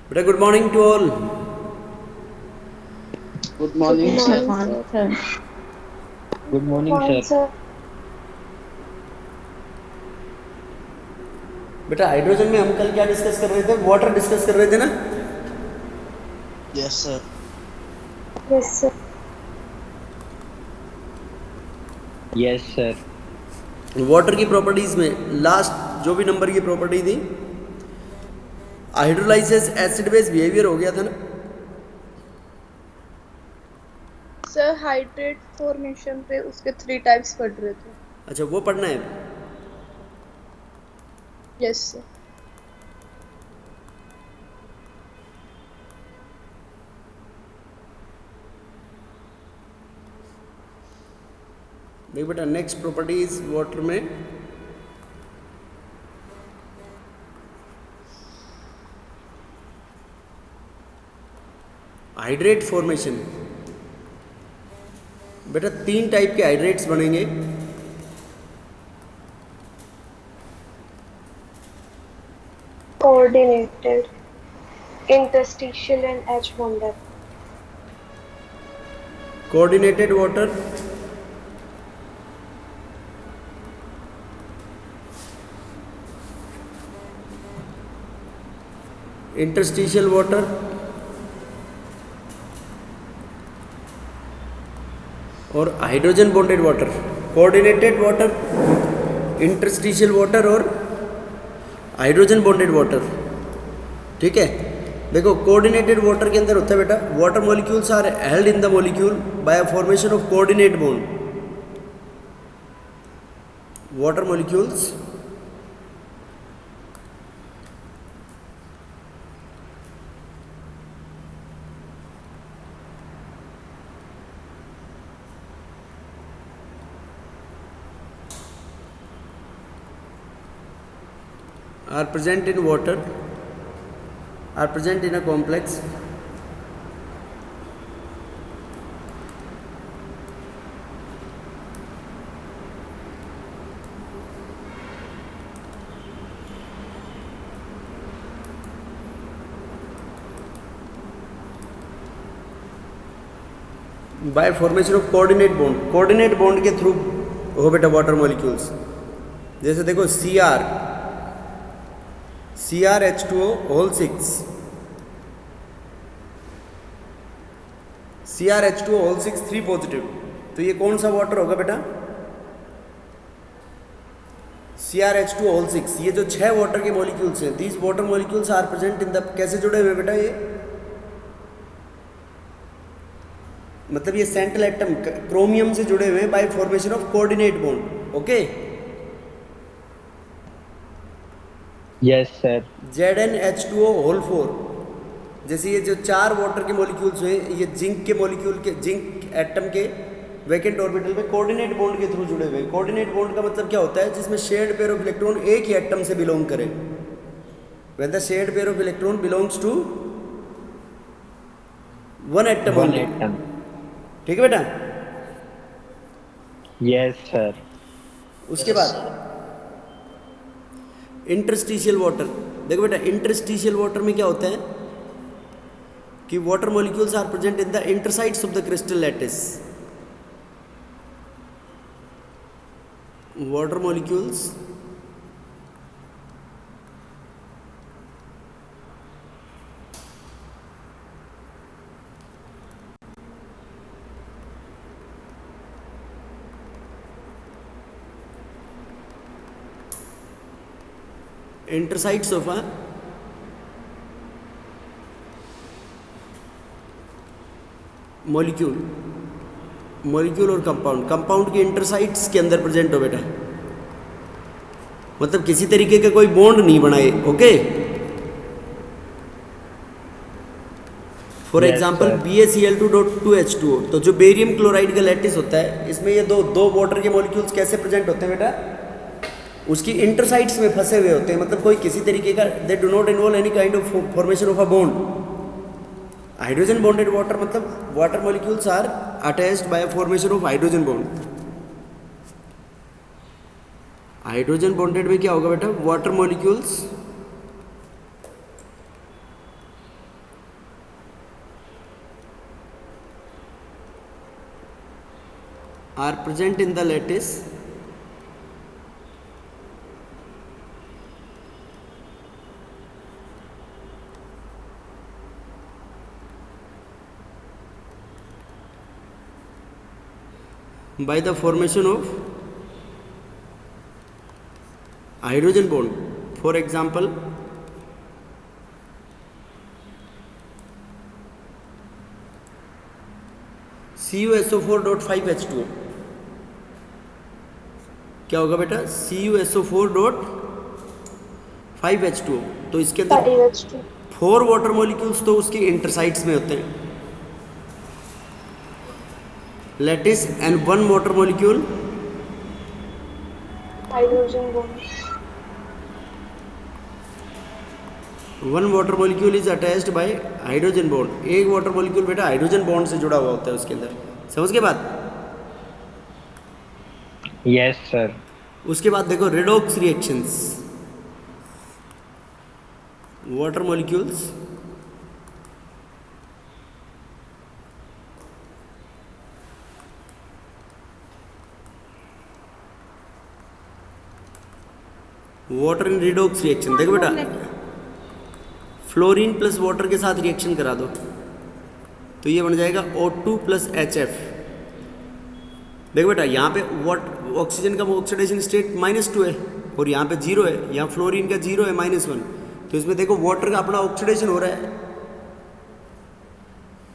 बेटा good morning to all. Good Good morning sir. morning, sir. Good Good morning morning, sir. sir. बेटा hydrogen में हम कल क्या डिस्कस कर रहे थे? वाटर डिस्कस कर रहे थे ना। Yes sir. Yes, sir. Yes sir. Water की प्रॉपर्टीज में लास्ट जो भी नंबर की प्रॉपर्टी थी, हाइड्रोलाइसिस एसिड बेस बिहेवियर हो गया था ना। सर हाइड्रेट फॉर्मेशन पे उसके 3 टाइप्स पढ़ रहे थे। अच्छा वो पढ़ना है। Yes sir. देख बेटा नेक्स्ट प्रॉपर्टीज वाटर में हाइड्रेट फॉर्मेशन। बेटा 3 टाइप के हाइड्रेट्स बनेंगे। Coordinated, interstitial, and edge bonded. Coordinated water, interstitial water और hydrogen bonded water. Coordinated water, interstitial water और हाइड्रोजन बॉन्डेड वाटर। ठीक है। देखो कोऑर्डिनेटेड वाटर के अंदर होता है बेटा, water molecules are held in the molecule by formation of coordinate bond. Water molecules are present in water, are present in a complex by formation of coordinate bond। coordinate bond के through हो बेटा water molecules. जैसे देखो CrH2O whole 6, CrH2O whole 6 3 positive. तो ये कौन सा water होगा बेटा? CrH2O whole 6। ये जो 6 वाटर के मॉलिक्यूल्स हैं, these water molecules are present in the, कैसे जुड़े हुए बेटा ये? मतलब ये सेंट्रल एटम क्रोमियम से जुड़े हुए हैं by formation of coordinate bond. Okay. Yes sir. ZnH2O whole 4। जैसे ये जो 4 वाटर के मॉलिक्यूल्स हैं, ये जिंक के मॉलिक्यूल के, जिंक एटम के वैकेंट ऑर्बिटल में कोऑर्डिनेट बॉन्ड के थ्रू जुड़े हुए हैं। कोऑर्डिनेट बॉन्ड का मतलब क्या होता है? जिसमें शेयर्ड पेयर ऑफ इलेक्ट्रॉन एक ही एटम से बिलोंग करे। When the shared pair of electron belongs to one atom one only. Atom. ठीक है बेटा। Yes sir. उसके बाद इंटरस्टिशियल वाटर। देखो बेटा इंटरस्टिशियल वाटर में क्या होता है कि water molecules are present in the interstices of the crystal lattice. Water molecules interstices of a molecule, molecule और कंपाउंड, कंपाउंड के इंटरसाइड्स के अंदर प्रेजेंट हो बेटा। मतलब किसी तरीके का कोई बॉन्ड नहीं बनाए। Okay. For yes example sir. BaCl2.2H2O। तो जो बेरियम क्लोराइड का लैटिस होता है, इसमें ये दो वाटर के मॉलिक्यूल्स कैसे प्रेजेंट होते हैं बेटा? उसकी इंटरसाइड्स में फंसे हुए होते हैं। मतलब कोई किसी तरीके का, they do not involve any kind of formation of a bond. Hydrogen bonded water मतलब water molecules are attached by formation of hydrogen bond. Hydrogen bonded में क्या होगा बेटा? Water molecules are present in the lattice by the formation of hydrogen bond. For example, CuSO4.5H2O. क्या होगा बेटा? CuSO4.5H2O. तो इसके अंदर 5H2. 4 वाटर मॉलिक्यूल्स तो उसके इंटरसाइड्स में होते हैं, lattice, and 1 water molecule Hydrogen bond. 1 water molecule is attached bye hydrogen bond. एक वाटर मॉलिक्यूल बेटा हाइड्रोजन बॉन्ड से जुड़ा हुआ होता है उसके अंदर. समझ के बाद Yes, sir. उसके बाद देखो redox reactions. Water molecules water in redox reaction. देखो बेटा, फ्लोरीन प्लस वाटर के साथ रिएक्शन करा दो तो ये बन जाएगा O2 प्लस HF. देखो बेटा, यहाँ पे ऑक्सीजन का ऑक्सीडेशन स्टेट -2 है और यहाँ पे 0 है. यहाँ फ्लोरीन का 0 है, -1. तो इसमें देखो वाटर का अपना ऑक्सीडेशन हो रहा है.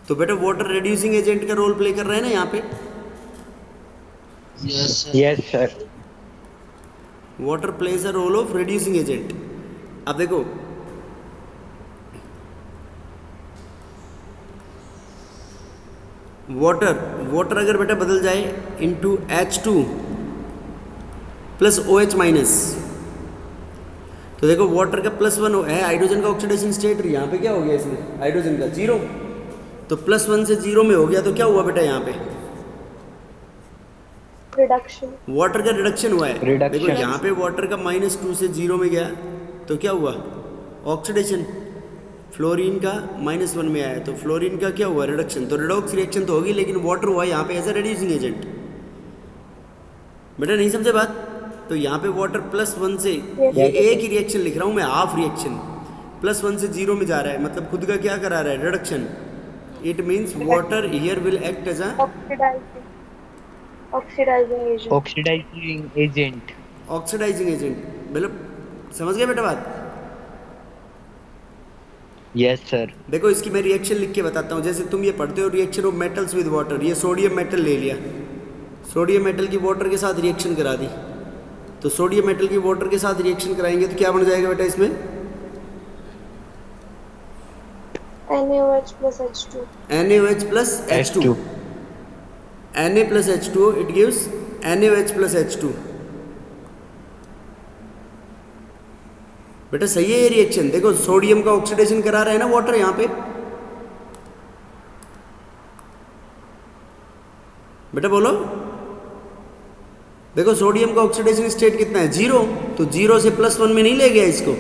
तो बेटा वाटर रिड्यूसिंग एजेंट का रोल प्ले कर रहा है ना यहाँ पे. Yes, sir. Water plays a role of reducing agent. अब देखो वाटर अगर बेटा बदल जाए into H2 plus OH minus, तो देखो वाटर का +1 है हाइड्रोजन का ऑक्सीडेशन स्टेट. यहाँ पे क्या हो गया इसमें हाइड्रोजन का 0. तो +1 से 0 में हो गया तो क्या हुआ बेटा यहाँ पे Reduction. वाटर का रिडक्शन हुआ है. Reduction. देखो यहाँ पे वाटर का -2 से 0 में गया तो क्या हुआ ऑक्सीडेशन. फ्लोरीन का -1 में आया तो फ्लोरीन का क्या हुआ रिडक्शन. तो रिडॉक्स रिएक्शन तो होगी लेकिन वाटर हुआ यहाँ पे एज अ रिड्यूसिंग एजेंट. बेटा नहीं समझे बात. तो यहाँ पे वाटर +1 से, ये एक ही रिएक्शन लिख रहा हूँ मैं, हाफ रिएक्शन, +1 से 0 में जा रहा है मतलब खुद का क्या करा रहा है reduction. It means water here will act as a Oxidizing agent. Oxidizing agent. Oxidizing agent. मतलब समझ गए बेटा बात. Yes, sir. देखो इसकी मैं रिएक्शन लिख के बताता हूँ. जैसे तुम ये पढ़ते हो reaction of metals with water. ये सोडियम मेटल ले लिया, सोडियम मेटल की वाटर के साथ रिएक्शन करा दी. तो सोडियम मेटल की वाटर के साथ रिएक्शन कराएंगे तो क्या बन जाएगा बेटा इसमें NaOH plus H2. NaOH plus H2. Na plus H2O, it gives NaOH plus H2. बेटा सही है ये रिएक्शन. देखो सोडियम का ऑक्सीडेशन करा रहा है ना वाटर यहाँ पे. बेटा बोलो. देखो सोडियम का ऑक्सीडेशन स्टेट कितना है 0. तो 0 से +1 में नहीं ले गया इसको.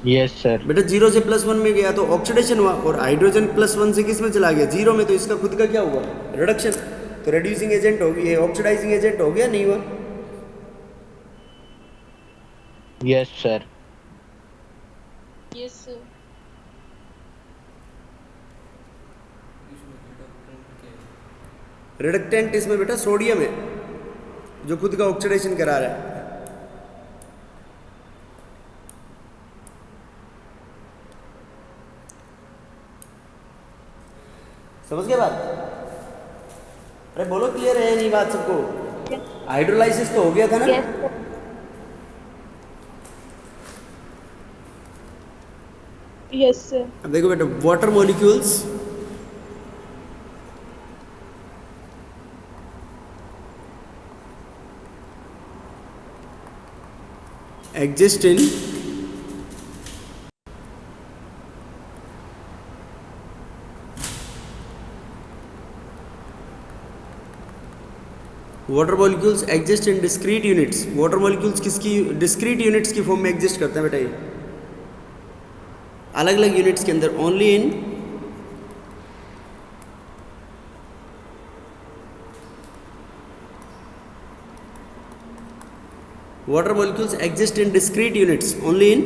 Yes, sir. बेटा 0 से +1 में गया तो ऑक्सीडेशन हुआ और हाइड्रोजन +1 से किस में चला गया 0 में. तो इसका खुद का क्या हुआ रिडक्शन. तो रिड्यूसिंग एजेंट हो गया, ऑक्सीडाइजिंग एजेंट हो गया नहीं हुआ. Yes, sir. Yes, sir. Reductant इसमें बेटा सोडियम है जो खुद का ऑक्सीडेशन करा रहा है. समझ गए बात. अरे बोलो क्लियर है नहीं बात सबको. हाइड्रोलाइसिस तो हो गया था ना. Yes, sir. Yes, sir. अब देखो बेटा water molecules exist in water molecules exist in discrete units. Water molecules किसकी डिस्क्रीट यूनिट्स की फॉर्म में एग्जिस्ट करते हैं बेटा ये अलग अलग यूनिट्स के अंदर. Only in water molecules exist in discrete units only in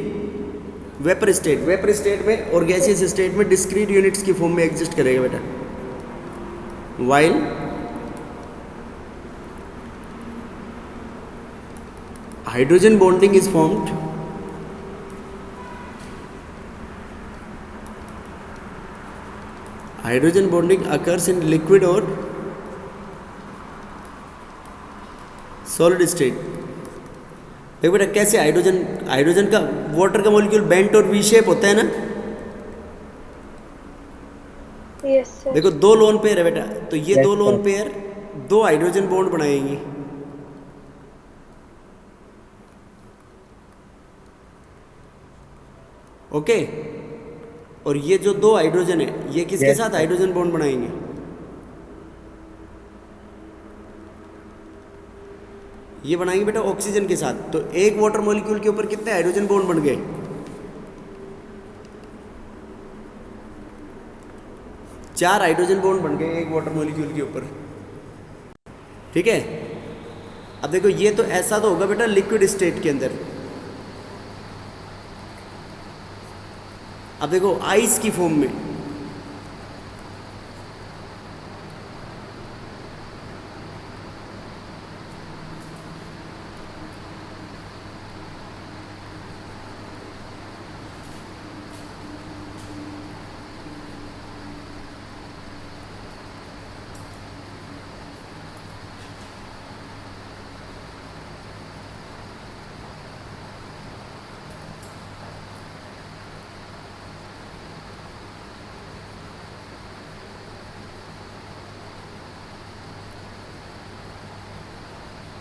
vapour state. Vapour state में और गैसियस स्टेट में डिस्क्रीट यूनिट्स की फॉर्म में एग्जिस्ट करेगा बेटा। While hydrogen bonding is formed hydrogen bonding occurs in liquid और सॉलिड स्टेट। देखो बेटा कैसे हाइड्रोजन का वाटर का मॉलिक्यूल बेंट और वी शेप होता है ना। Yes, sir. देखो दो लोन पेयर है बेटा, तो ये Yes, दो लोन sir. पेयर दो हाइड्रोजन बॉन्ड बनाएंगे। ओके, और ये जो दो हाइड्रोजन है ये किसके Yes, साथ sir. हाइड्रोजन बॉन्ड बनाएंगे? ये बनाएंगे बेटा ऑक्सीजन के साथ। तो एक वाटर मॉलिक्यूल के ऊपर कितने हाइड्रोजन बॉन्ड बन गए? 4 हाइड्रोजन बॉन्ड बन गए एक वाटर मॉलिक्यूल के ऊपर। ठीक है, अब देखो ये तो ऐसा तो होगा बेटा लिक्विड स्टेट के अंदर। अब देखो आइस की फॉर्म में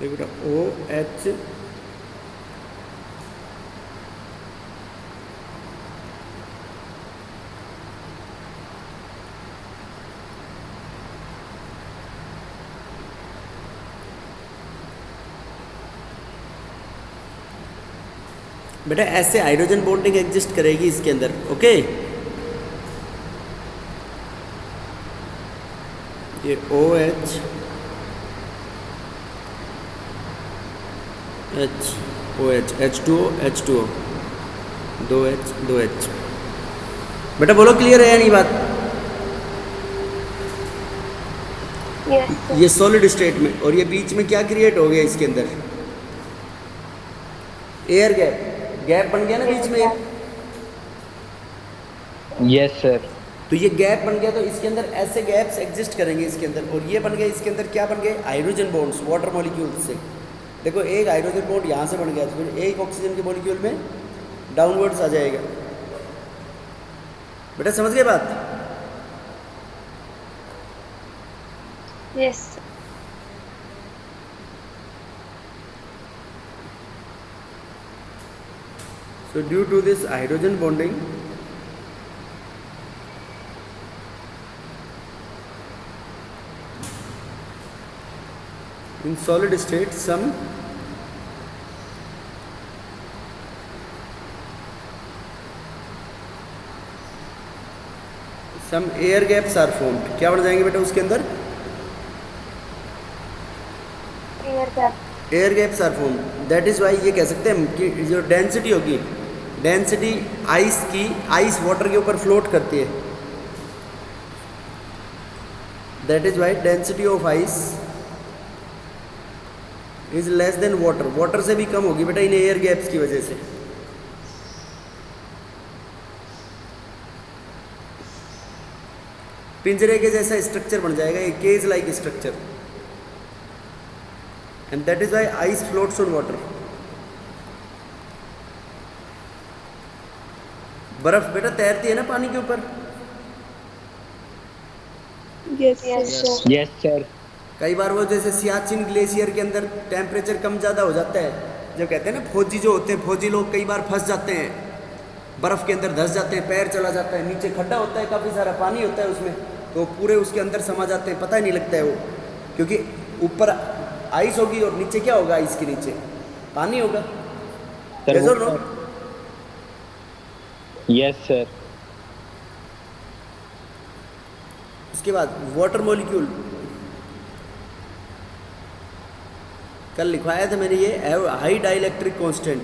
देखो बेटा OH बेटा ऐसे हाइड्रोजन बॉन्डिंग एग्जिस्ट करेगी इसके अंदर। ओके, ये OH OH H2O H2O 2H 2H। बेटा बोलो क्लियर है या नहीं बात? Yes, sir. ये सॉलिड स्टेट में, और ये बीच में क्या क्रिएट हो गया इसके अंदर? एयर गैप बन गया ना बीच में। Yes, sir. तो ये गैप बन गया, तो इसके अंदर ऐसे गैप्स एग्जिस्ट करेंगे इसके अंदर, और ये बन गए इसके अंदर क्या बन गए? हाइड्रोजन बॉन्ड्स वाटर मॉलिक्यूल्स से। देखो एक हाइड्रोजन बॉन्ड यहाँ से बन गया, तो फिर एक ऑक्सीजन के मॉलिक्यूल में डाउनवर्ड्स आ जाएगा। बेटा समझ गए बात? Yes, sir. So due to this hydrogen bonding, in solid state some air gaps are formed। क्या बन जाएंगे बेटा उसके अंदर? Air gap. Air gaps are form. That is why ये कह सकते हैं हम कि जो डेंसिटी होगी, डेंसिटी आइस की, आइस वाटर के ऊपर फ्लोट करती है। That is why density of ice is less than water. Water से भी कम होगी बेटा इन एयर गैप्स की वजह से। पिंजरे के जैसा स्ट्रक्चर बन जाएगा, ये cage like structure, and that is why ice floats on water. बर्फ बेटा तैरती है ना पानी के ऊपर। Yes, Yes, sir. sir. Yes, sir. कई बार वो जैसे सियाचिन ग्लेशियर के अंदर टेम्परेचर कम ज़्यादा हो जाता है, जब कहते हैं ना फौजी जो होते हैं, फौजी लोग कई बार फंस जाते हैं, बर्फ़ के अंदर धंस जाते हैं, पैर चला जाता है, नीचे खड्डा होता है, काफ़ी सारा पानी होता है उसमें, तो पूरे उसके अंदर समा जाते हैं, पता ही नहीं लगता है वो, क्योंकि ऊपर आइस होगी और नीचे क्या होगा? आइस के नीचे पानी होगा। Sir, Yes or no? Yes, sir. उसके बाद वाटर मॉलिक्यूल, कल लिखवाया था मैंने ये high dielectric constant.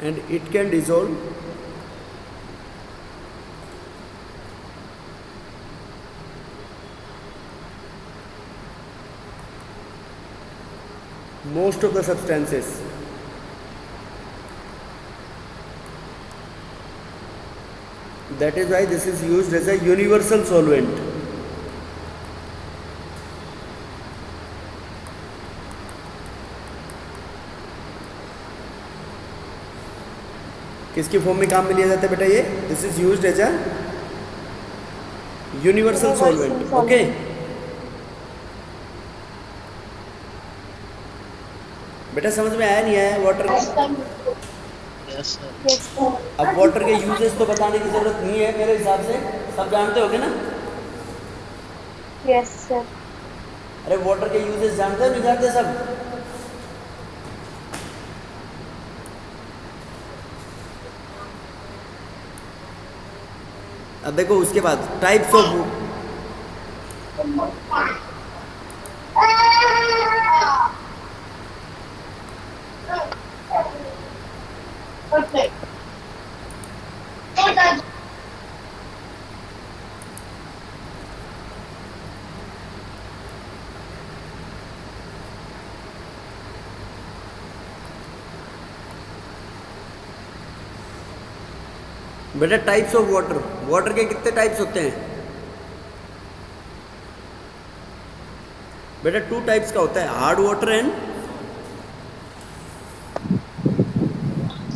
And it can dissolve most of the substances. That is why this is used as a universal solvent. किसकी फॉर्म में काम में लिया जाता है बेटा ये? This is used as a universal solvent. Okay, बेटा समझ में आया नहीं आया वाटर का? Yes, sir. अब वाटर के यूजेस तो बताने की जरूरत नहीं है मेरे हिसाब से, सब जानते होगे ना? Yes, sir. अरे वाटर के यूजेस जानते हो नहीं जानते सब? अब देखो उसके बाद टाइप्स ऑफ Okay. बेटा टाइप्स ऑफ वाटर, वाटर के कितने टाइप्स होते हैं बेटा? 2 टाइप्स का होता है, hard water and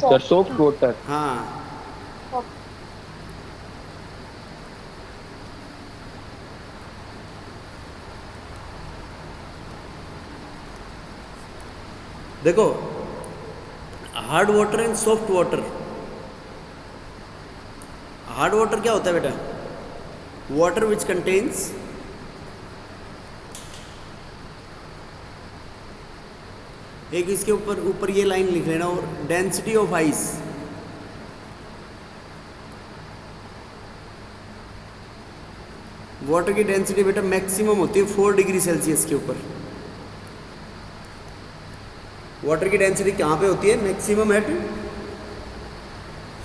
sir soft water. हाँ देखो, hard water and soft water. Hard water क्या होता है बेटा? वाटर विच कंटेन्स एक इसके ऊपर ऊपर ये लाइन लिख लेना, और डेंसिटी ऑफ आइस। वाटर की डेंसिटी बेटा मैक्सिमम होती है 4 डिग्री सेल्सियस के ऊपर। वाटर की डेंसिटी कहाँ पे होती है? Maximum at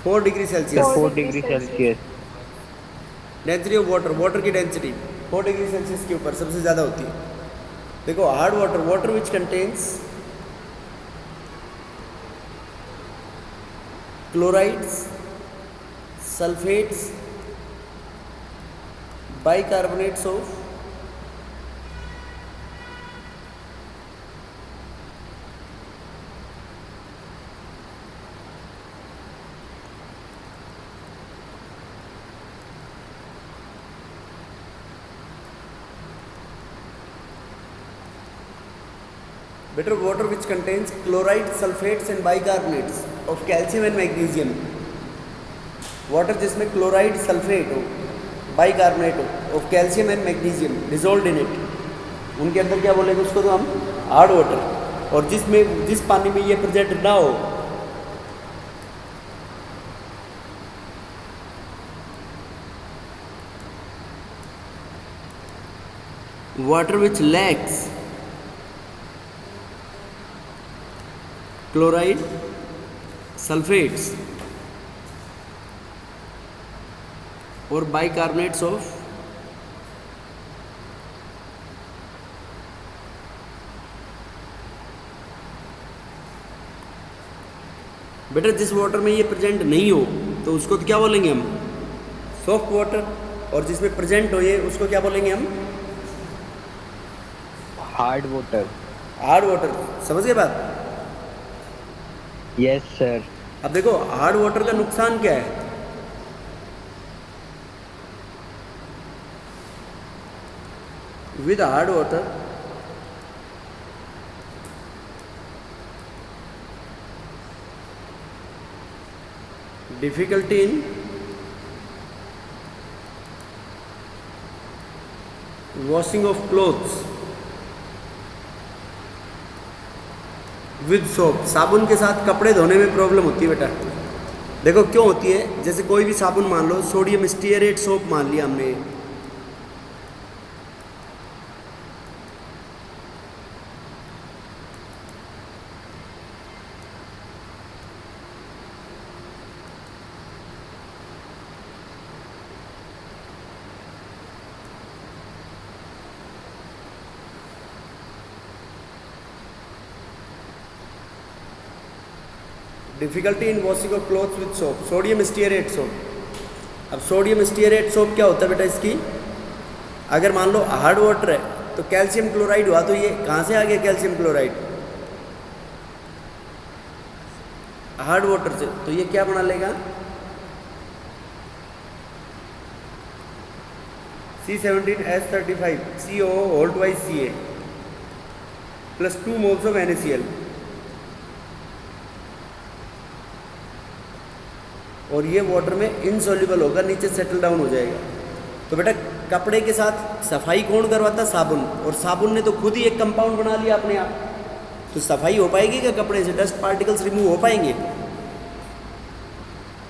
4 degree Celsius. 4 degree Celsius. Density of water, water की डेंसिटी 4 डिग्री सेल्सियस के ऊपर सबसे ज़्यादा होती है। देखो hard water, water which contains chlorides, sulphates, bicarbonates of better water which contains chloride, sulfates and bicarbonates of calcium and magnesium. Water जिसमें chloride, sulphate हो, बाइकार्बोनेट हो of calcium and magnesium dissolve in it, उनके अंदर क्या बोलेंगे उसको? तो हम हार्ड वाटर। और जिस पानी में ये प्रेजेंट ना हो, water which lakhs chloride, sulphates और बाइकार्बोनेट्स ऑफ बेटा जिस वाटर में ये प्रेजेंट नहीं हो तो उसको तो क्या बोलेंगे हम? Soft water. और जिसमें प्रेजेंट हो ये, उसको क्या बोलेंगे हम? Hard water. Hard water. समझ गए बात? Yes sir. अब देखो हार्ड वाटर का नुकसान क्या है? With hard water difficulty in washing of clothes with soap. साबुन के साथ कपड़े धोने में प्रॉब्लम होती है बेटा। देखो क्यों होती है, जैसे कोई भी साबुन मान लो, सोडियम स्टीयरेट सोप मान लिया हमने, difficulty in washing of clothes with soap, sodium stearate soap. अब सोडियम स्टीयरेट सोप क्या होता है बेटा, इसकी अगर मान लो हार्ड वाटर है तो कैल्शियम क्लोराइड हुआ, तो ये कहाँ से आ गया कैल्शियम क्लोराइड, हार्ड वाटर से, तो ये क्या बना लेगा, C17H35 COO whole twice Ca plus 2 moles of NaCl, और ये वाटर में इनसॉल्युबल होगा, नीचे सेटल डाउन हो जाएगा। तो बेटा कपड़े के साथ सफाई कौन करवाता, साबुन, और साबुन ने तो खुद ही एक कंपाउंड बना लिया अपने आप, तो सफाई हो पाएगी क्या कपड़े से, डस्ट पार्टिकल्स रिमूव हो पाएंगे?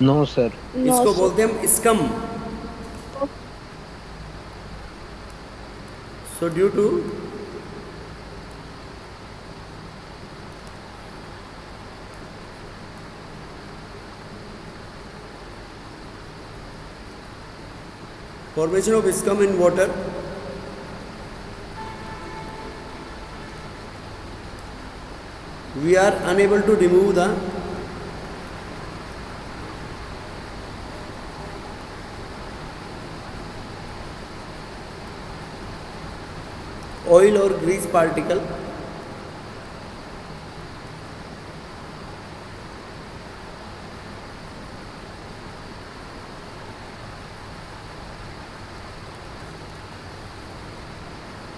No sir. इसको बोलते हैं हम scum. So due to formation of scum in water, we are unable to remove the oil or grease particle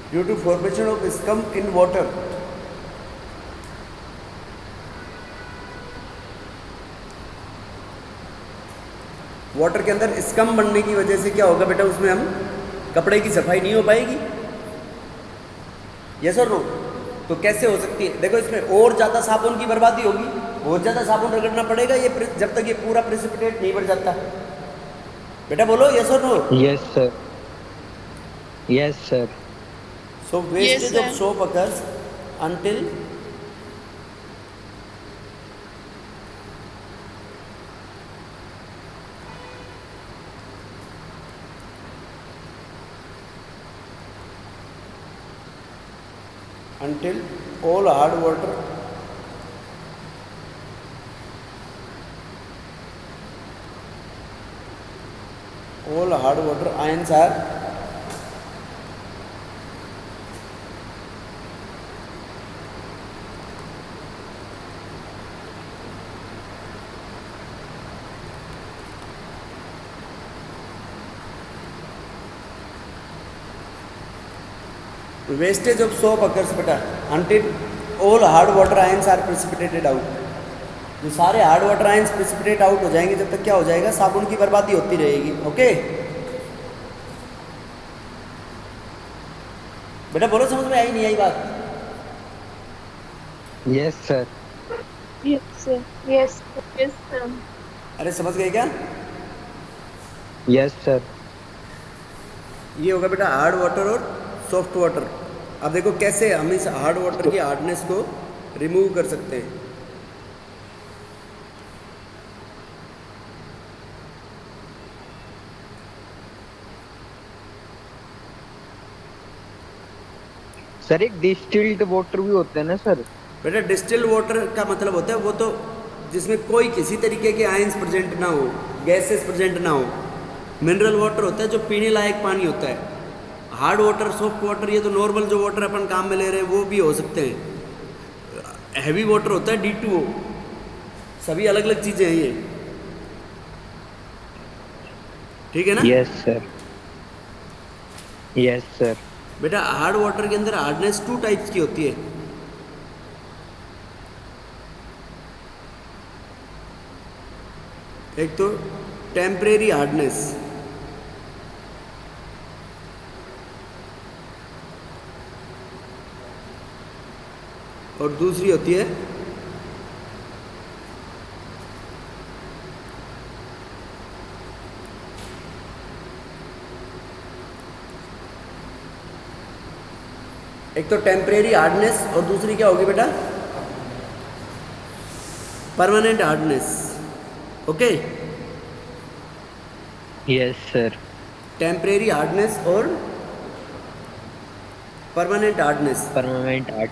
due to formation of scum in water। Water के अंदर scum बनने की वजह से क्या होगा बेटा, उसमें हम कपड़े की सफाई नहीं हो पाएगी, यस और नो? तो कैसे हो सकती है, देखो इसमें और ज़्यादा साबुन की बर्बादी होगी, बहुत ज़्यादा साबुन रगड़ना पड़ेगा ये जब तक ये पूरा प्रेसिपिटेट नहीं बन जाता। बेटा बोलो यस और no? Yes sir, yes sir. So wastage of soap occurs until all hard water ions are wastage of soap occurs बेटा until all hard water ions are precipitated out। जो सारे hard water ions precipitate out हो जाएंगे, जब तक क्या हो जाएगा, साबुन की बर्बादी होती रहेगी। ओके बेटा बोलो, समझ में आई नहीं आई बात? Yes sir. Yes, sir. Yes, yes, sir. अरे समझ गए क्या? Yes sir. ये होगा बेटा हार्ड वाटर और सॉफ्ट वाटर। अब देखो कैसे हम इस हार्ड वाटर की हार्डनेस को रिमूव कर सकते हैं। सर एक डिस्टिल्ड वाटर भी होते हैं ना सर? बेटा डिस्टिल वाटर का मतलब होता है वो तो जिसमें कोई किसी तरीके के आयंस प्रेजेंट ना हो, गैसेस प्रेजेंट ना हो। मिनरल वाटर होता है जो पीने लायक पानी होता है। हार्ड वाटर, सॉफ्ट वाटर, ये तो नॉर्मल जो वाटर अपन काम में ले रहे हैं वो भी हो सकते हैं। हैवी वाटर होता है D2O। सभी अलग अलग चीज़ें हैं ये, ठीक है ना? Yes sir, yes sir. बेटा हार्ड वाटर के अंदर हार्डनेस 2 टाइप्स की होती है। एक तो टेम्परेरी हार्डनेस, और दूसरी होती है एक तो टेम्परेरी हार्डनेस और दूसरी क्या होगी बेटा, permanent hardness. Okay, yes sir. Temporary hardness और परमानेंट हार्डनेस। Permanent art.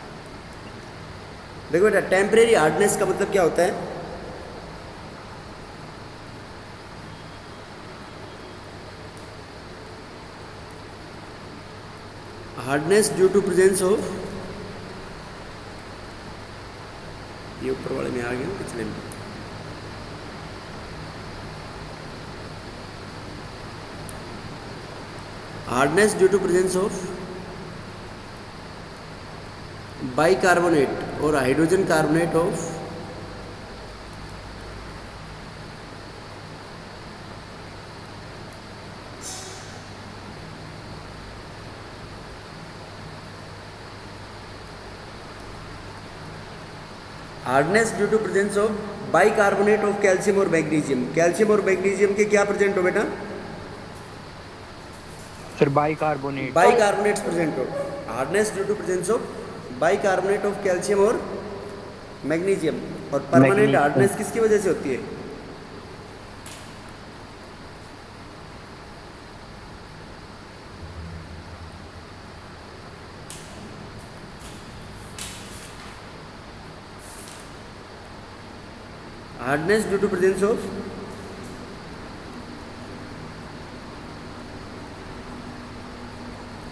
देखो बेटा, टेम्परेरी हार्डनेस का मतलब क्या होता है, hardness due to presence of, ये ऊपर वाले में आ गया पिछले में, hardness due to presence of bicarbonate और hydrogen carbonate of hardness due to presence of bicarbonate of calcium और मैग्नीशियम। कैल्शियम और मैग्नीशियम के क्या प्रेजेंट हो बेटा, सर बाइकार्बोनेट। बाइकार्बोनेट्स प्रेजेंट हो। Hardness due to presence of bicarbonate of calcium और magnesium. और परमानेंट मैग्नीशियम। हार्डनेस किसकी वजह से होती है, hardness due to presence of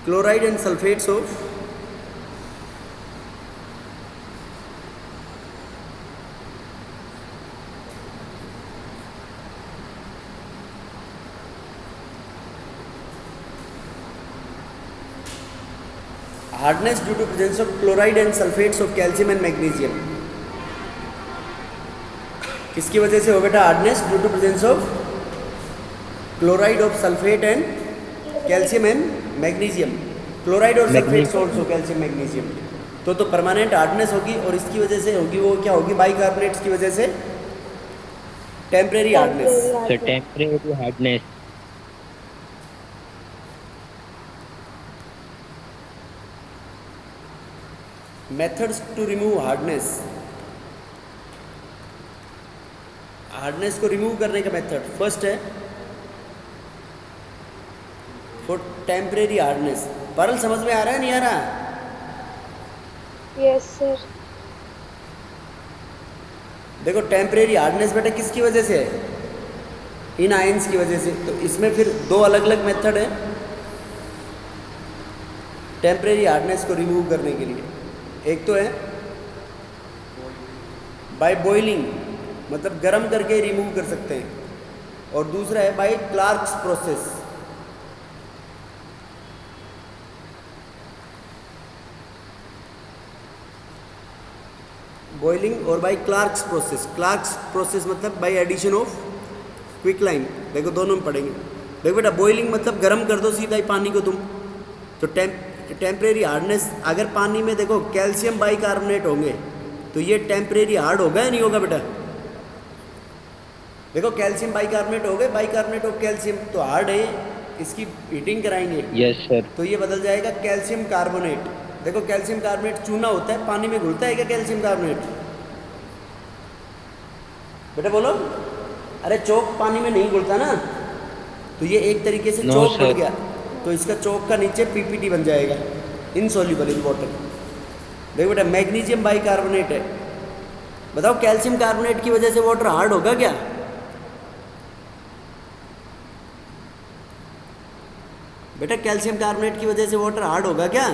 chloride and sulphates of hardness due to presence of chloride and sulphates of calcium and magnesium. किसकी वजह से हो बेटा, hardness due to presence of chloride of sulphate and calcium and magnesium. Chloride और sulphate salts हो calcium magnesium. तो permanent hardness होगी, और इसकी वजह से होगी वो क्या होगी, बाइकार्बोनेट्स की वजह से temporary hardness. Sir temporary hardness. Methods to remove hardness. Hardness को रिमूव करने का मेथड फर्स्ट है फॉर टेम्परेरी हार्डनेस। परल समझ में आ रहा है नहीं आ रहा, यस सर। देखो टेम्परेरी हार्डनेस बेटा किसकी वजह से है, इन आयंस की वजह से। तो इसमें फिर दो अलग अलग मेथड है टेम्परेरी हार्डनेस को रिमूव करने के लिए। एक तो है बाय बॉइलिंग, मतलब गर्म करके रिमूव कर सकते हैं, और दूसरा है बाय क्लार्क्स प्रोसेस। बॉइलिंग और by Clark's process. Clark's process मतलब बाय एडिशन ऑफ क्विकलाइम। देखो दोनों में पढ़ेंगे। देखो बेटा, बॉइलिंग मतलब गर्म कर दो सीधा ही पानी को तुम। तो टेम्परेरी हार्डनेस, अगर पानी में देखो कैल्शियम बाइकार्बोनेट होंगे तो ये टेम्परेरी हार्ड होगा या नहीं होगा बेटा। देखो कैल्शियम बाइकार्बोनेट हो गए, बाइकार्बोनेट ऑफ कैल्शियम तो हार्ड है, इसकी हीटिंग कराएंगे यस सर। तो ये बदल जाएगा कैल्शियम कार्बोनेट। देखो कैल्शियम कार्बोनेट चूना होता है, पानी में घुलता है क्या कैल्शियम कार्बोनेट बेटा, बोलो। अरे चौक पानी में नहीं घुलता ना, तो ये एक तरीके से No, चौक बन sir. गया, तो इसका चौक का नीचे पीपीटी बन जाएगा, इनसॉल्युबल इन वाटर। देखो बेटा, मैग्नीशियम बाइकार्बोनेट है, बताओ कैल्शियम कार्बोनेट की वजह से वाटर हार्ड होगा क्या। बेटा कैल्शियम कार्बोनेट की वजह से वाटर हार्ड होगा क्या।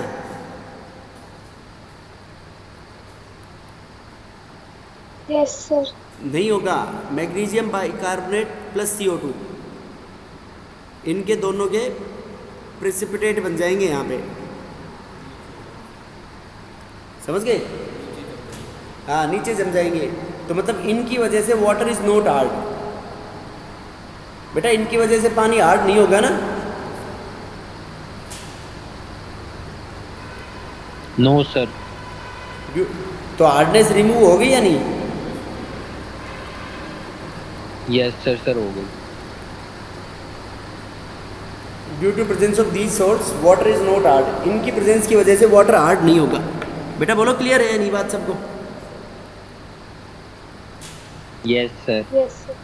Yes sir. नहीं होगा। मैग्नीशियम बाइकार्बोनेट प्लस CO2, इनके दोनों के प्रेसिपिटेट बन जाएंगे यहाँ पे, समझ गए। हाँ नीचे जम जाएंगे, तो मतलब इनकी वजह से वाटर इज नॉट हार्ड। बेटा इनकी वजह से पानी हार्ड नहीं होगा ना। No sir. तो हार्डनेस रिमूव हो गई या नहीं। यस सर, सर हो गई। Due to presence of these salts water is not hard, इनकी प्रेजेंस की वजह से वाटर हार्ड नहीं होगा। बेटा बोलो क्लियर है नहीं बात सबको? Yes sir. Yes, sir.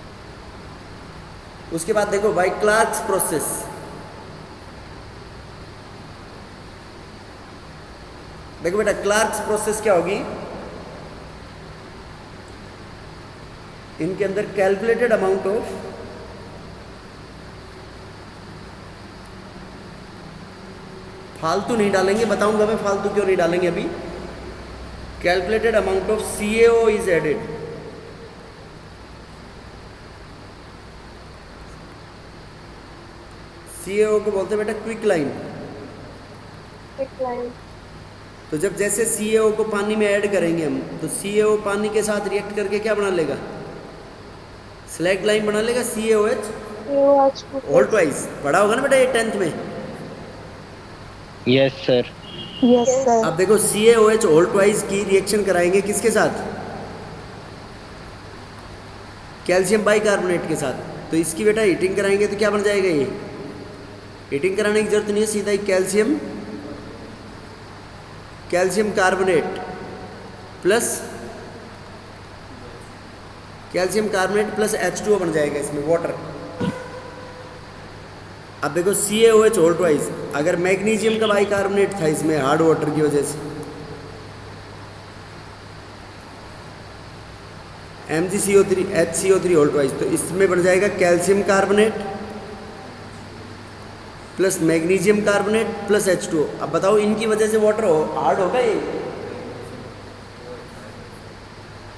उसके बाद देखो बाय क्लार्क्स प्रोसेस, देखो बेटा क्लार्क्स प्रोसेस क्या होगी, इनके अंदर कैलकुलेटेड अमाउंट ऑफ फालतू नहीं डालेंगे, बताऊंगा मैं फालतू क्यों नहीं डालेंगे अभी। Calculated amount of CaO is added, CaO को बोलते हैं बेटा क्विक लाइन। Decline. तो जब जैसे CaO को पानी में ऐड करेंगे हम, तो CaO पानी के साथ रिएक्ट करके क्या बना लेगा, स्लैग लाइन बना लेगा, CaOH CaOH2 ऑल ट्वाइस। पढ़ा होगा ना बेटा ये 10th में। Yes sir. Yes, sir. अब देखो CaOH ऑल ट्वाइस की रिएक्शन कराएंगे किसके साथ, कैल्शियम बाइकार्बोनेट के साथ। तो इसकी बेटा हीटिंग कराएंगे तो क्या बन जाएगा, ये हीटिंग कराने की जरूरत नहीं है, सीधा ही कैल्शियम कार्बोनेट प्लस H2O बन जाएगा इसमें वाटर। अब देखो CaOH ऑल ट्वाइस, अगर मैग्नीशियम का बाइकार्बोनेट था इसमें हार्ड वाटर की वजह से, MgCO3 HCO3 ऑल ट्वाइस, तो इसमें बन जाएगा calcium carbonate plus magnesium carbonate plus H2O। अब बताओ इनकी वजह से वाटर हार्ड होगा ये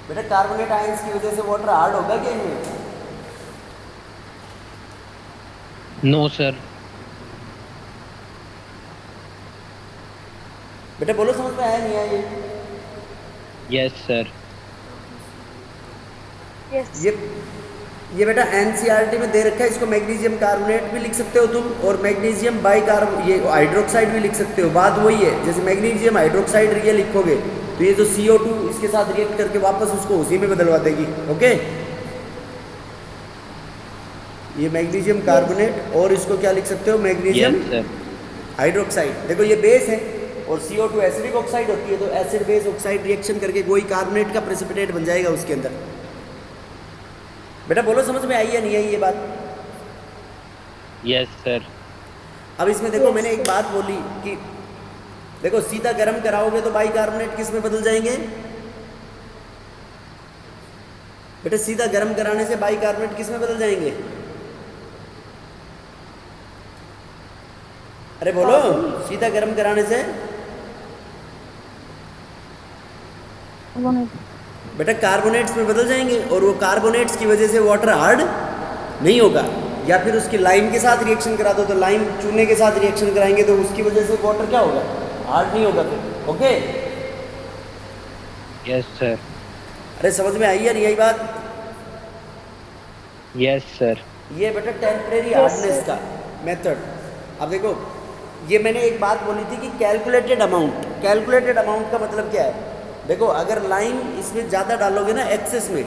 बेटा, कार्बोनेट आयंस की वजह से वाटर हार्ड होगा क्या इनमें? No sir. बेटा बोलो समझ में आया नहीं आया ये? Yes sir. Yes. ये बेटा NCERT में दे रखा है, इसको मैग्नीशियम कार्बोनेट भी लिख सकते हो तुम, और मैग्नीशियम ये हाइड्रोक्साइड भी लिख सकते हो। बात वही है, जैसे मैग्नीशियम हाइड्रोक्साइड ये लिखोगे तो ये जो CO2 इसके साथ रिएक्ट करके वापस उसको उसी में बदलवा देगी। ओके, ये मैग्नीशियम कार्बोनेट और इसको क्या लिख सकते हो, मैग्नीशियम यस सर। हाइड्रोक्साइड। देखो ये बेस है और CO2 एसिडिक ऑक्साइड होती है, तो एसिड बेस ऑक्साइड रिएक्शन करके कोई कार्बोनेट का प्रेसिपिटेट बन जाएगा उसके अंदर। बेटा बोलो समझ में आई या नहीं आई ये बात? Yes sir. अब इसमें देखो मैंने एक बात बोली कि देखो सीधा गर्म कराओगे तो बाइकार्बोनेट किस में बदल जाएंगे बेटा, सीधा गर्म कराने से बाइकार्बोनेट किस में बदल जाएंगे? अरे बोलो, सीधा गर्म कराने से बेटा कार्बोनेट्स में बदल जाएंगे, और वो कार्बोनेट्स की वजह से वाटर हार्ड नहीं होगा। या फिर उसकी लाइम के साथ रिएक्शन करा दो, तो लाइम चूने के साथ रिएक्शन कराएंगे तो उसकी वजह से वाटर क्या होगा, हार्ड नहीं होगा फिर। Okay, yes sir. अरे समझ में आई या नहीं आई बात? Yes sir. ये बेटा टेम्परेरी हार्डनेस का मेथड। अब देखो ये मैंने एक बात बोली थी कि कैलकुलेटेड अमाउंट का मतलब क्या है? देखो अगर लाइम इसमें ज़्यादा डालोगे ना एक्सेस में,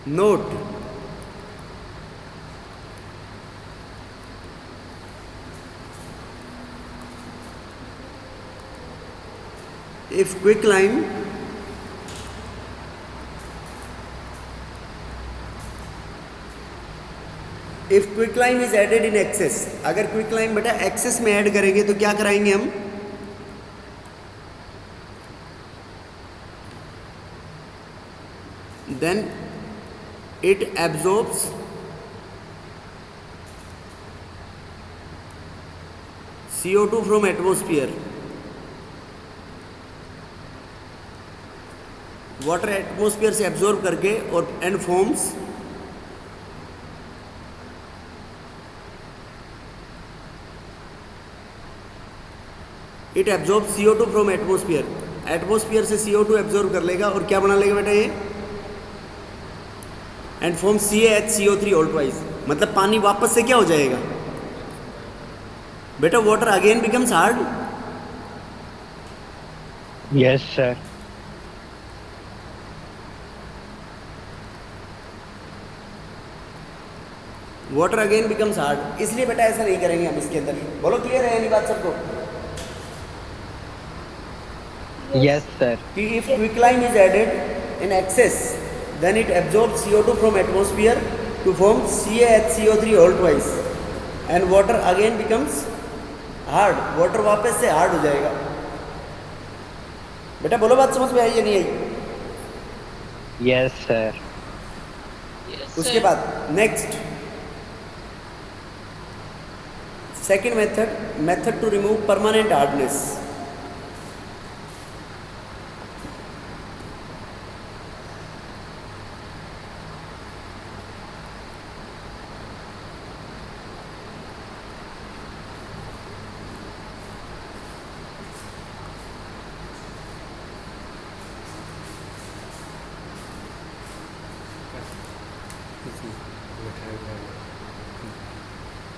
note if quicklime is added in excess, अगर क्विकलाइम बेटा एक्सेस में ऐड करेंगे तो क्या कराएंगे हम? then it absorbs CO2 from atmosphere, water atmosphere से एब्जॉर्ब करके, और and forms it absorb CO2 from atmosphere, atmosphere से CO2 एब्जॉर्ब कर लेगा और क्या बना लेगा बेटा ये, and form CaHCO3 whole twice. मतलब पानी वापस से क्या हो जाएगा बेटा, water again becomes hard. Yes sir. Water again becomes hard. इसलिए बेटा ऐसा नहीं करेंगे हम इसके अंदर। बोलो क्लियर है यानी बात सबको यस सर। कि if quicklime is added in excess then it absorb CO2 from atmosphere to form CaHCO3 whole twice and water again becomes hard. वाटर वापस से हार्ड हो जाएगा। बेटा बोलो बात समझ में आई या नहीं आई? Yes sir. Yes, उसके sir. बाद next second method to remove permanent hardness.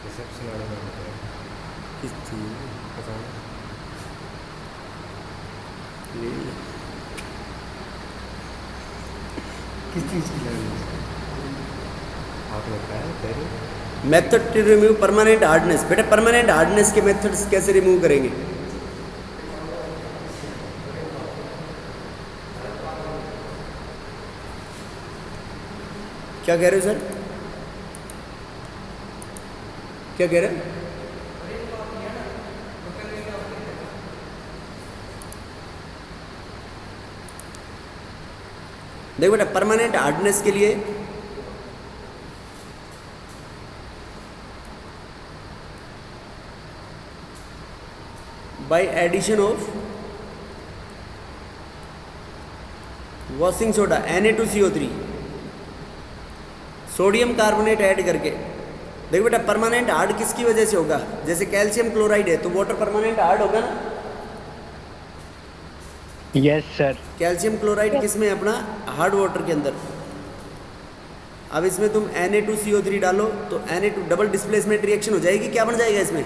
Reception वाले में बताया किस चीज़ पता नहीं किस चीज़ की हाथ लगता है तेरे method to remove permanent hardness. बेटा परमानेंट हार्डनेस के मेथड्स कैसे रिमूव करेंगे? क्या कह रहे हो सर? क्या कह रहे हो? देखो बेटा परमानेंट हार्डनेस के लिए by addition of washing soda Na2CO3 sodium carbonate add करके। देखो बेटा परमानेंट हार्ड किसकी वजह से होगा? जैसे कैल्शियम क्लोराइड है तो वाटर परमानेंट हार्ड होगा ना। Yes sir. कैल्शियम क्लोराइड किस में है? अपना हार्ड वाटर के अंदर। अब इसमें तुम Na2CO3 डालो तो Na2 डबल डिस्प्लेसमेंट रिएक्शन हो जाएगी। क्या बन जाएगा इसमें?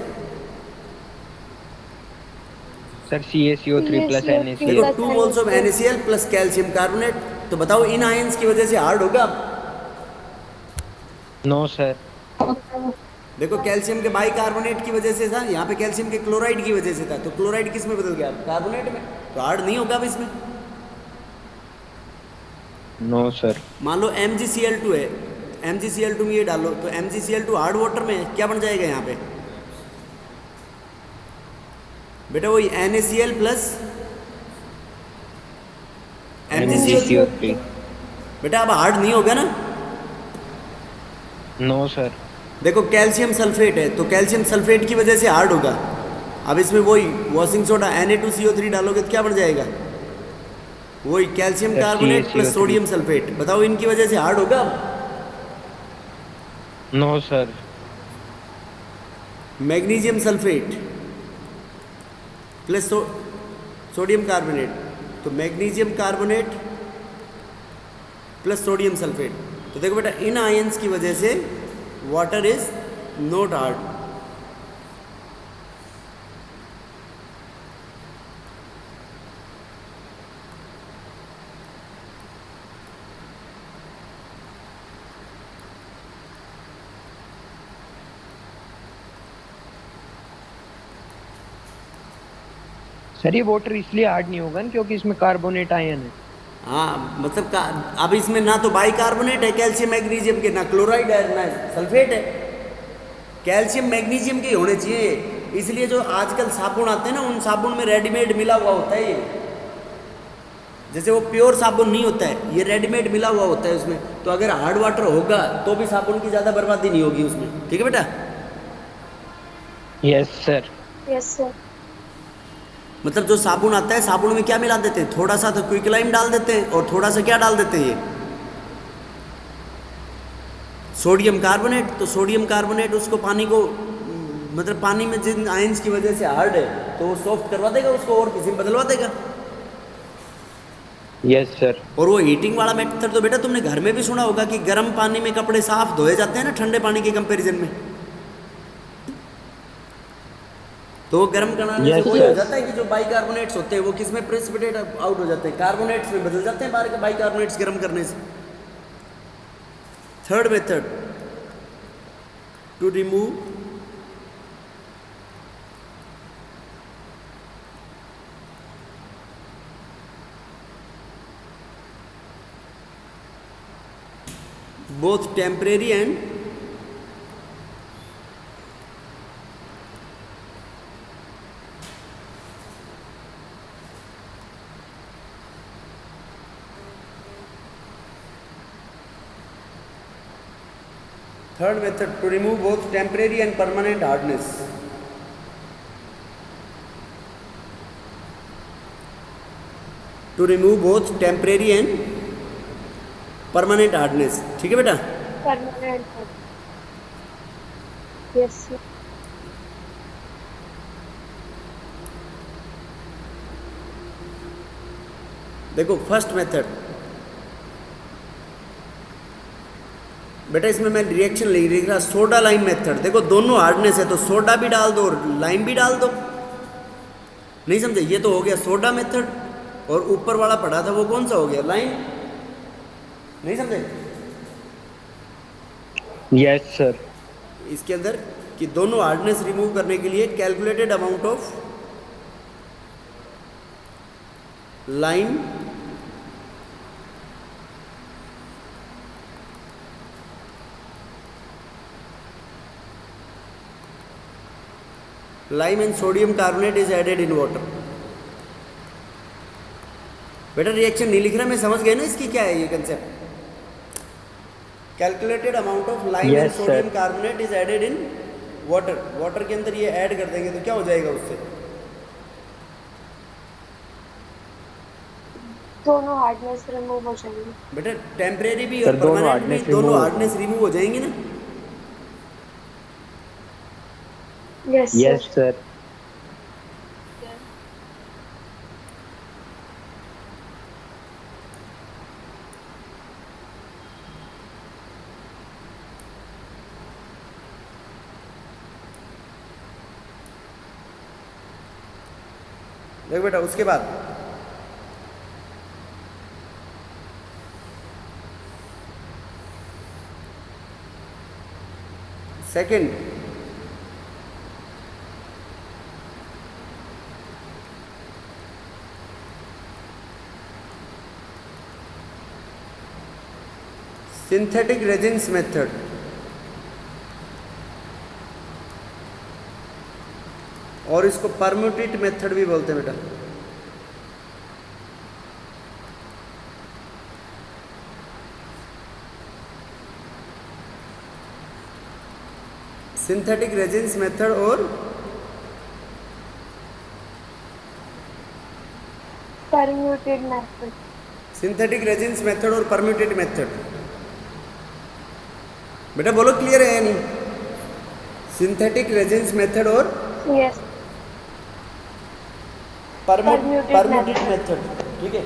सर CaCO3 प्लस देखो NaCl। 2 moles of NaCl plus calcium carbonate. तो बताओ इन आयंस की वजह से हार्ड होगा? No sir. देखो कैल्शियम के बाइकार्बोनेट की वजह से था, यहाँ पे कैल्शियम के क्लोराइड की वजह से था। तो क्लोराइड किस में बदल गया? कार्बोनेट में। तो हार्ड नहीं होगा अब इसमें। No sir. मान लो MgCl2 है, MgCl2 में ये डालो तो MgCl2 हार्ड वाटर में है। क्या बन जाएगा यहाँ पे? बेटा वही NaCl प्लस MgCl3। बेटा अब हार्ड नहीं होगा ना। No sir. देखो कैल्शियम सल्फेट है तो कैल्शियम सल्फेट की वजह से हार्ड होगा। अब इसमें वही वॉशिंग सोडा Na2CO3 डालोगे तो क्या बन जाएगा? वही calcium carbonate plus sodium sulphate. बताओ इनकी वजह से हार्ड होगा? No sir. Magnesium sulphate plus sodium carbonate. तो magnesium carbonate plus sodium sulphate. तो देखो बेटा इन आयंस की वजह से water is not hard. Sir ये वाटर इसलिए हार्ड नहीं होगा ना क्योंकि इसमें कार्बोनेट आयन है। हाँ मतलब अब इसमें ना तो बाइकार्बोनेट है कैल्शियम मैग्नीशियम के, ना क्लोराइड है, ना सल्फेट है। कैल्शियम मैग्नीशियम के होने चाहिए। इसलिए जो आजकल साबुन आते हैं ना उन साबुन में रेडीमेड मिला हुआ होता है ये। जैसे वो प्योर साबुन नहीं होता है, ये रेडीमेड मिला हुआ होता है उसमें। तो अगर हार्ड वाटर होगा तो भी साबुन की ज़्यादा बर्बादी नहीं होगी उसमें। ठीक है बेटा? Yes sir. Yes sir. मतलब जो साबुन आता है साबुन में क्या मिला देते हैं? थोड़ा सा तो क्विकलाइम डाल देते हैं और थोड़ा सा क्या डाल देते हैं? ये सोडियम कार्बोनेट। तो सोडियम कार्बोनेट उसको पानी को मतलब पानी में जिन आयंस की वजह से हार्ड है तो वो सॉफ्ट करवा देगा उसको और किसी में बदलवा देगा। Yes sir. और वो हीटिंग वाला मेथड तो बेटा तुमने घर में भी सुना होगा कि गर्म पानी में कपड़े साफ धोए जाते हैं ना ठंडे पानी के कंपैरिजन में। तो वो गर्म कराने से वही हो जाता है कि जो बाइकार्बोनेट्स होते हैं वो किस में प्रेसिपिटेट आउट हो जाते हैं? कार्बोनेट्स में बदल जाते हैं बाहर के बाइकार्बोनेट्स गर्म करने से। Third method to remove both temporary and third method to remove both temporary and permanent hardness. To remove both temporary and permanent hardness. ठीक है बेटा? परमानेंट। Yes sir. देखो फर्स्ट मेथड बेटा, इसमें मैं रिएक्शन लिख रहा सोडा लाइम मेथड। देखो दोनों हार्डनेस है तो सोडा भी डाल दो और लाइम भी डाल दो। नहीं समझे? ये तो हो गया सोडा मेथड, और ऊपर वाला पड़ा था वो कौन सा हो गया? लाइम। नहीं समझे? Yes sir. इसके अंदर कि दोनों हार्डनेस रिमूव करने के लिए calculated amount of lime and sodium carbonate is added in water. बेटा रिएक्शन नहीं लिख रहा, मैं समझ गया ना इसकी क्या है ये concept. Calculated amount of lime and Yes, sodium sir. Carbonate is added in water. Water के अंदर ये ऐड कर देंगे तो क्या हो जाएगा उससे? दोनों हार्डनेस रिमूव हो जाएंगे। बेटा टेम्परेरी भी Sir, और दोनों परमानेंट भी, hardness दोनों remove- हार्डनेस रिमूव हो जाएंगे ना? Yes yes sir. सर। देखो बेटा उसके बाद सेकंड सिंथेटिक रेजिन्स मेथड। और इसको परम्यूटेट मेथड भी बोलते हैं बेटा। सिंथेटिक रेजिन्स मेथड और permuted method. Synthetic resins method और परम्यूटेड मेथड। बेटा बोलो क्लियर है या नहीं? सिंथेटिक रेजिन्स मेथड और यस। Permuted Permuted method. ठीक है।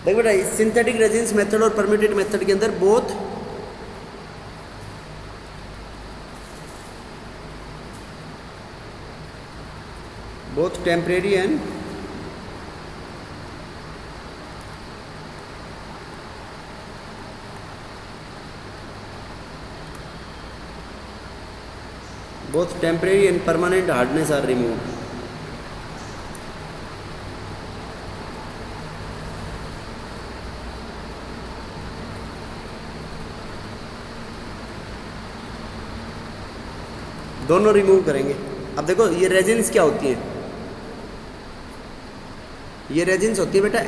देखो बेटा इस सिंथेटिक रेजिन्स मेथड और परम्यूटेड मेथड के अंदर both temporary and both temporary and permanent hardness are removed. दोनों रिमूव करेंगे। अब देखो ये रेजिन्स क्या होती है? ये रेजिन्स होती है बेटा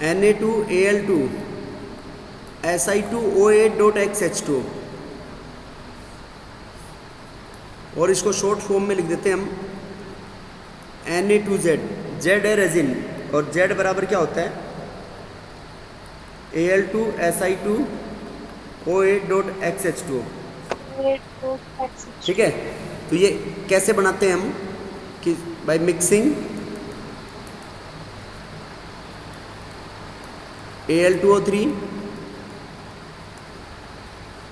Na2Al2 Si2O8.XH2, और इसको शॉर्ट फॉर्म में लिख देते हैं हम Na2Z। Z है रेजिन और Z बराबर क्या होता है? Al2Si2O8.XH2। ठीक है। तो ये कैसे बनाते हैं हम कि by mixing Al2O3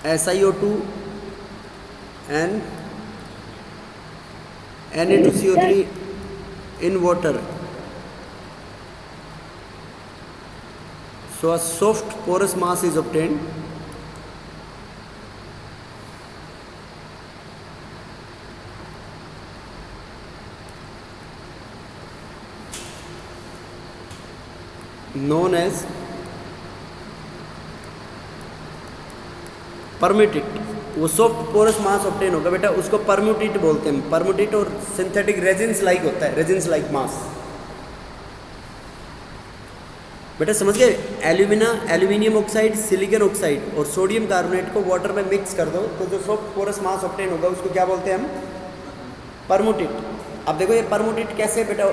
SiO2 and Na2CO3 in water So a soft porous mass is obtained. Known as permute. वो सॉफ्ट पोरस मास ऑब्टेन होगा बेटा, उसको परम्यूटेट बोलते हैं. परम्यूटेट और सिंथेटिक रेजिन्स लाइक होता है, रेजिन्स लाइक मास. बेटा समझ गए? एल्यूमिनियम ऑक्साइड, सिलिकॉन ऑक्साइड और सोडियम कार्बोनेट को वाटर में मिक्स कर दो तो जो सॉफ्ट पोरस मास ऑब्टेन होगा उसको क्या बोलते हैं हम? परम्यूटेट. अब देखो ये परम्यूटेट कैसे बेटा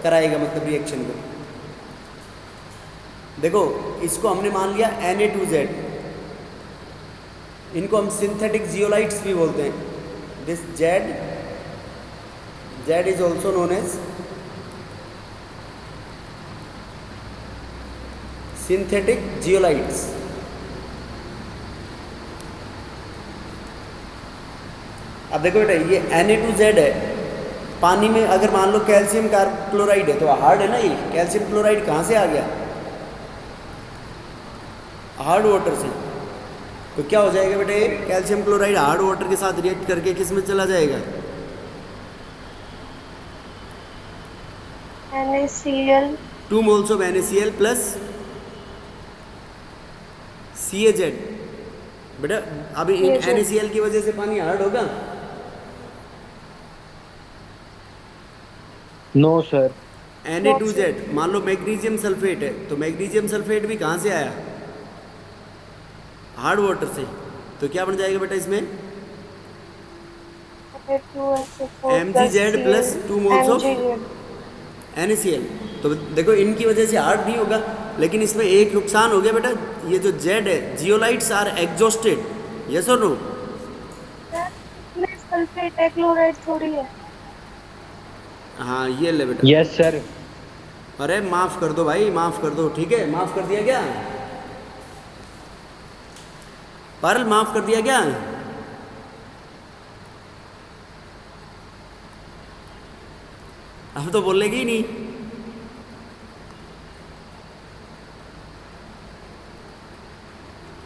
कराएगा मतलब रिएक्शन को. देखो इसको हमने मान लिया Na2Z, इनको हम सिंथेटिक जियोलाइट्स भी बोलते हैं. This Z is also known as synthetic zeolites. अब देखो बेटा ये Na2Z है. पानी में अगर मान लो कैल्शियम क्लोराइड है तो हार्ड है ना. ये कैल्शियम क्लोराइड कहाँ से आ गया? हार्ड वाटर से. तो क्या हो जाएगा बेटा? ये कैल्शियम क्लोराइड हार्ड वाटर के साथ रिएक्ट करके किस में चला जाएगा? NaCl. 2 moles of NaCl plus CaZ. बेटा अभी इन NaCl की वजह से पानी हार्ड होगा? No sir. Na2Z मान लो मैग्नीशियम सल्फेट है तो मैग्नीशियम सल्फेट भी कहाँ से आया? हार्ड वाटर से. तो क्या बन जाएगा बेटा इसमें? MgZ plus 2 moles of NaCl. तो देखो इनकी वजह से हार्ड नहीं होगा, लेकिन इसमें एक नुकसान हो गया बेटा. ये जो Z है, जियोलाइट्स आर एग्जॉस्टेड. यस और नो? सल्फेट है, क्लोराइड थोड़ी है. हाँ ये ले बेटा. Yes sir. अरे माफ कर दो भाई, माफ कर दो. ठीक है माफ कर दिया क्या? पारल माफ कर दिया क्या? अब तो बोलेगी ही नहीं.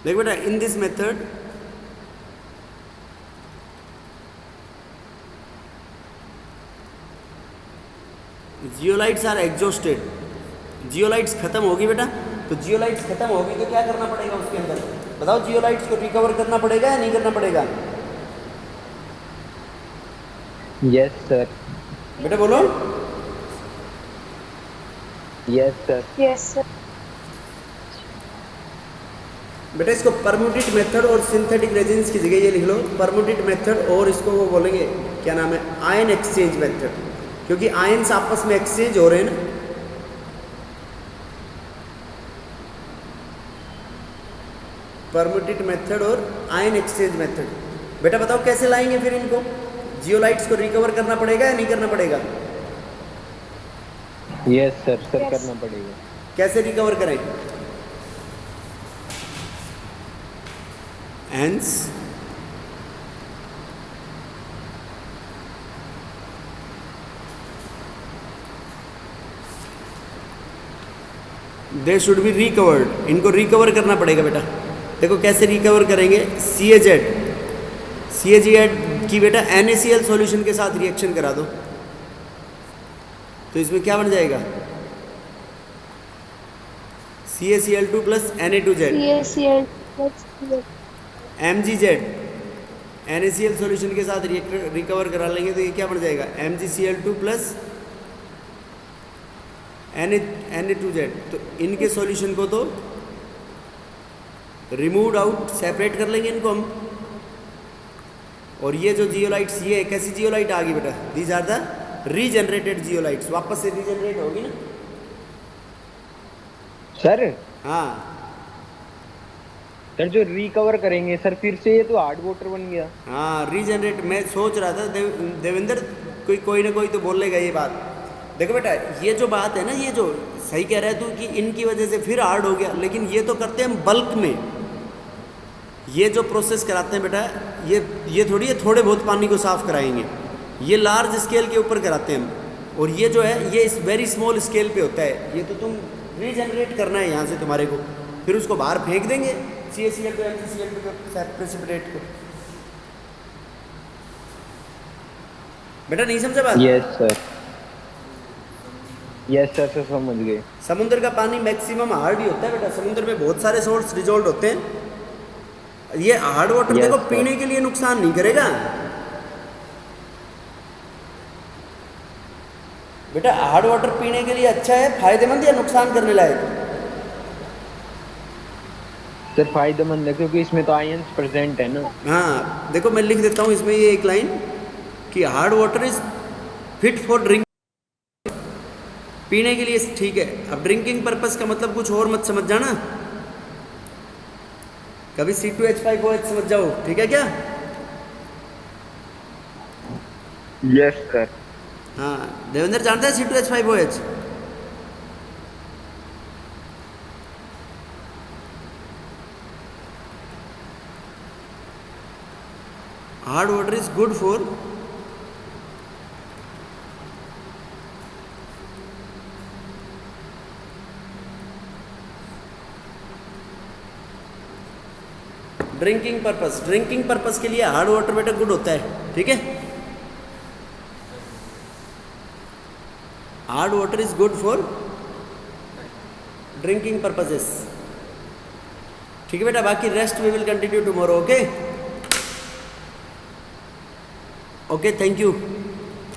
देख बेटा in this method zeolites are exhausted. Zeolites खत्म होगी बेटा. तो जियोलाइट्स खत्म होगी तो क्या करना पड़ेगा उसके अंदर? बताओ. जियोलाइट्स को रिकवर करना पड़ेगा या नहीं करना पड़ेगा? Yes sir. बेटा बोलो. Yes sir. Yes sir. बेटा इसको परम्यूटेट मेथड और सिंथेटिक रेजिन्स की जगह ये लिख लो परम्यूटेट मेथड, और इसको वो बोलेंगे क्या नाम है? Ion exchange method. क्योंकि आयन्स आपस में एक्सचेंज हो रहे हैं ना. परम्यूटेट मेथड और आयन एक्सचेंज मेथड. बेटा बताओ कैसे लाएंगे फिर इनको? जियोलाइट्स को रिकवर करना पड़ेगा या नहीं करना पड़ेगा? Yes sir. Sir Yes. करना पड़ेगा. कैसे रिकवर करें? Hence they should be recovered. इनको रिकवर करना पड़ेगा बेटा. देखो कैसे रिकवर करेंगे? CaZ की बेटा NaCl सॉल्यूशन के साथ रिएक्शन करा दो तो इसमें क्या बन जाएगा? CaCl2 plus Na2Z. MgZ NaCl solution के साथ रिकवर करा लेंगे तो ये क्या बन जाएगा? MgCl2 plus Na2Z. तो इनके सॉल्यूशन को तो रिमूव आउट, सेपरेट कर लेंगे इनको हम. और ये जो जियोलाइट्स, ये कैसी जियोलाइट आ गई बेटा? These are the regenerated zeolites. वापस से रीजनरेट होगी ना सर. हाँ. सर जो रिकवर करेंगे सर फिर से ये तो हार्ड वाटर बन गया. हाँ रीजनरेट. मैं सोच रहा था देवेंद्र कोई ना कोई तो बोलेगा ये बात. देखो बेटा ये जो बात है ना, ये जो सही कह रहा है तू कि इनकी वजह से फिर हार्ड हो गया, लेकिन ये तो करते हैं हम बल्क में. ये जो प्रोसेस कराते हैं बेटा, ये थोड़ी है थोड़े बहुत पानी को साफ कराएंगे. ये लार्ज स्केल के ऊपर कराते हैं हम. और ये जो है ये इस वेरी स्मॉल स्केल पे होता है. ये तो तुम रीजनरेट करना है यहाँ से तुम्हारे को, फिर उसको बाहर फेंक देंगे CaCl2 MgCl2 के प्रेसिपिटेट को। बेटा नहीं समझा बात? यस सर समझ गए। समुद्र का पानी मैक्सिमम हार्ड ही होता है बेटा, समुद्र में बहुत सारे सोर्स डिजोल्व होते हैं। ये हार्ड वाटर Yes, देखो sir. पीने के लिए नुकसान नहीं करेगा बेटा, हार्ड वाटर पीने के लिए अच्छा है, फायदेमंद या नुकसान करने लायक? सर फायदेमंद है क्योंकि इसमें तो आयंस प्रेजेंट है ना। हाँ देखो मैं लिख देता हूँ इसमें ये एक लाइन कि hard water is fit for drink, पीने के लिए ठीक है। अब ड्रिंकिंग पर्पस का मतलब कुछ और मत समझ जाना, कभी C2H5OH समझ जाओ, ठीक है क्या? Yes sir. हाँ देवेंद्र जानता है C2H5OH? Hard water is good for drinking purpose, drinking purpose के लिए हार्ड वाटर बेटा गुड होता है, ठीक है? Hard water is good for drinking purposes, ठीक है बेटा? बाकी rest we will continue tomorrow, okay? Okay thank you.